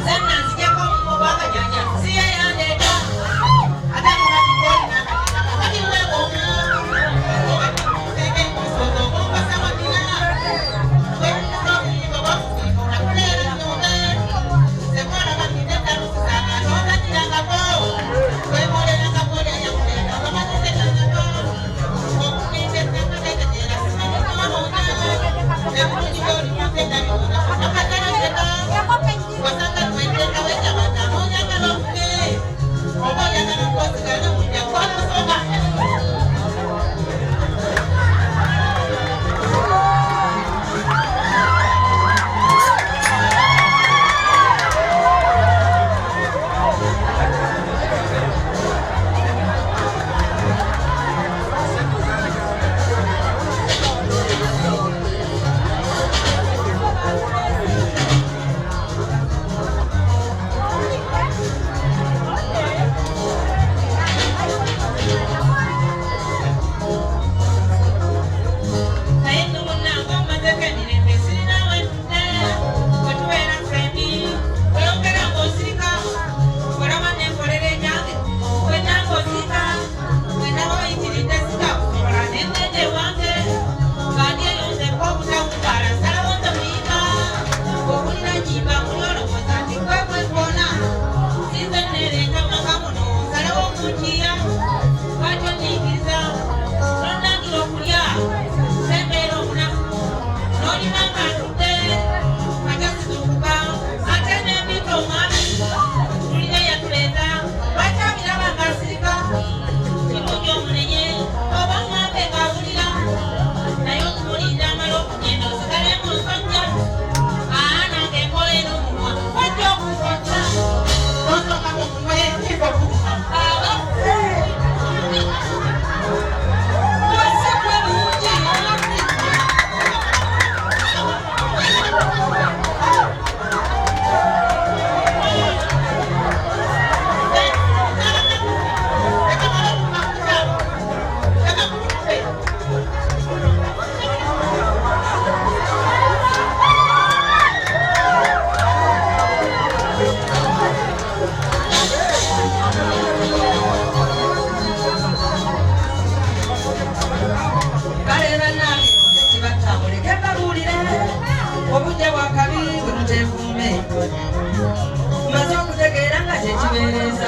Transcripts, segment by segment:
Sana sijako mbaka nyanya. Siya ya ndeka.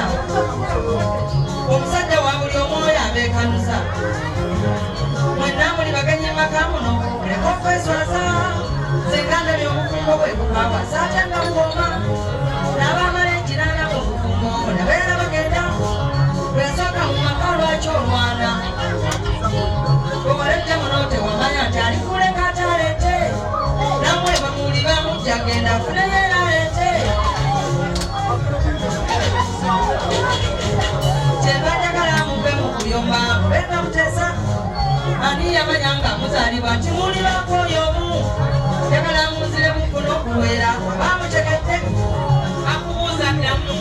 Kanusa omusajja wa buli omwoyo abeekanusa mwenna muli baganye maka muno ekofeswaza sekanda ly'obufumbo bwe bukaawa saatanga muwoma n'abamala ekiranga mu bufumbo nabeera bagenda bwesooka mu maka lwaki olwana owaledde muno tewamanya nti alikuleka ataleete namwe bamuli bamujja genda afuneyo era aleete kyebajagala muve mu kuyomba mubenga mutesa ani yamanya nga muzaalibwa nti muli bakooyo omu jagala munzire mufuna okuwera bamutegedde akubuuza ddamu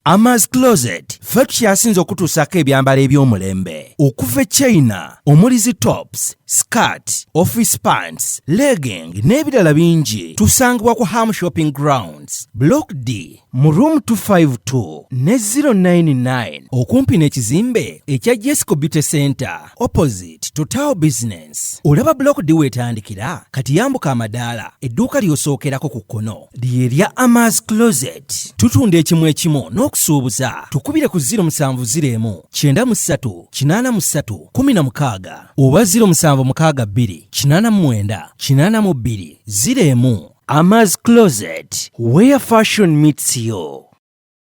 Ama's Closet ffe tukyasinza okutuusako ebyambalo eby'omulembe okuva China omuli tops, skirt, office pants, legging n'ebirala bingi tusangibwa ku Ham Shopping Grounds Block D mu room 252 ne 099 okumpi n'ekizimbe ekya Jesco Beauty Center opposite to Tao Business. Olaba Block D wetandikira kati yambuka amadaala edduuka ly'osookerako ku kkono ly'erya Ama's Closet. Tutunda ekimu ekimu n'okusuubuza tukubire ku 0701 93 83 16 oba 0762 89 82 01. Ama's Closet, where fashion meets you.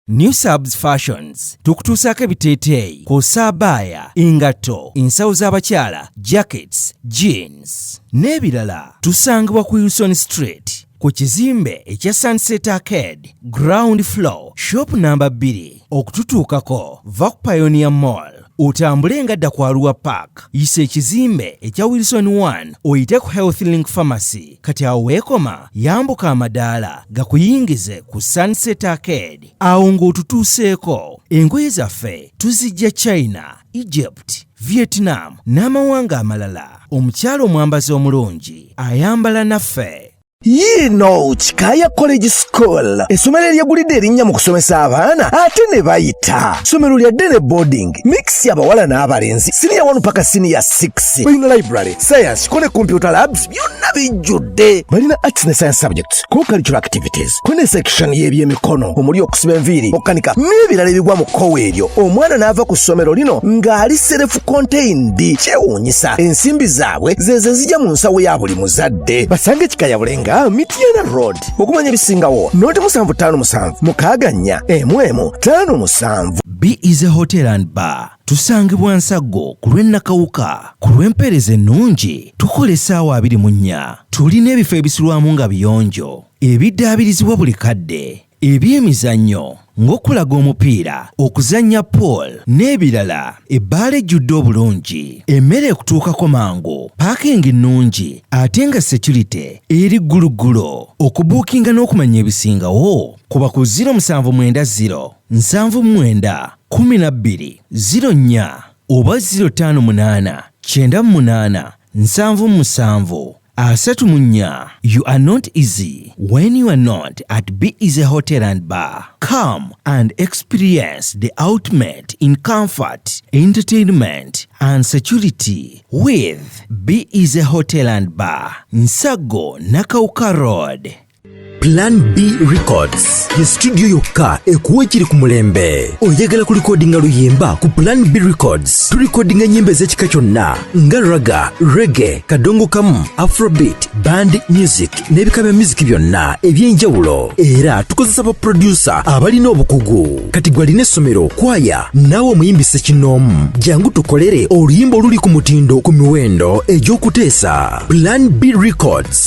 New Subs Fashions tukutuusako ebiteeteeyi kw'ossa abaya, engatto, ensawo z'abakyala, jackets, jeans n'ebirala. Tusangibwa ku Wilson Street ku kizimbe ekya Sunset Arcade ground floor shop number 2. Okututuukako va ku Pioneer Mall otambule ngadda ku Arua Park yisa ekizimbe ekya Wilson 1 oyite ku Health Link Pharmacy. Kati awo weekoma yambuka amadaala gakuyingize ku Sunset Arcade awo ng'otutuuseeko. Engoye zaffe tuzijja China, Egypt, Vietnam n'amawanga amalala. Omukyala omwambazi omulungi ayambala naffe. Yino Chikaya College School essomero eryagulidde erinnya mu kusomesa abaana ate ne bayita ssomero lya Dene Boarding mix y'abawala n'abalenzi senior 1 paka senior 6. Balina library, science kone computer labs byonna bijjudde. Balina arts ne science subjects, co-curricular activities, kone section y'ebyemikono omuli okusiba enviiri, okukanika n'ebirala ebigwa mu kkowe eryo. Omwana n'ava ku ssomero lino ng'ali self contained. Kyewuunyisa ensimbi zaabwe ze zijja mu nsawo ya buli muzadde. Basange Chikaya Bulenga Mitiana Road okumanya bisingawo noti 757 mukaganya emwemu 57. B is a hotel and bar. Tusangibwa Nsago ku lw'Ennakawuka ku lw'empeereza ennungi tukola essaawa 24. Tulina ebifo ebisulwamu nga biyonjo ebiddaabirizibwa buli kadde, ebyemizannyo ng'okulaga omupiira, okuzannya pool n'ebirala. Ebbaala ejjudde obulungi, emmere ekutuukako mangu, paakingi nnungi ate nga security eri gguluggulo. Okubuukinga n'okumanya ebisingawo kuba ku 0790 79 12 04 oba 058 98 77 34. You are not easy when you are not at B is a hotel and bar. Come and experience the ultimate in comfort, entertainment and security with B is a hotel and bar. Nsago Nakauka Road. Plan B Records ye studio yokka ekuwa ekiri ku mulembe. Oyagala ku recordinga luyimba ku Plan B Records. Tu recordinga nyimbe z'ekika kyonna nga raga, reggae, kadongo kamu, afrobeat, band music n'ebika bya music byonna eby'enjawulo. Era tukozesa ba producer abalina obukugu. Kati gwalina essomero, kwaya naawe omuyimbise kinoomu. Jangu tukolere oluyimba oluli ku mutindo ku miwendo egy'okuteesa. Plan B Records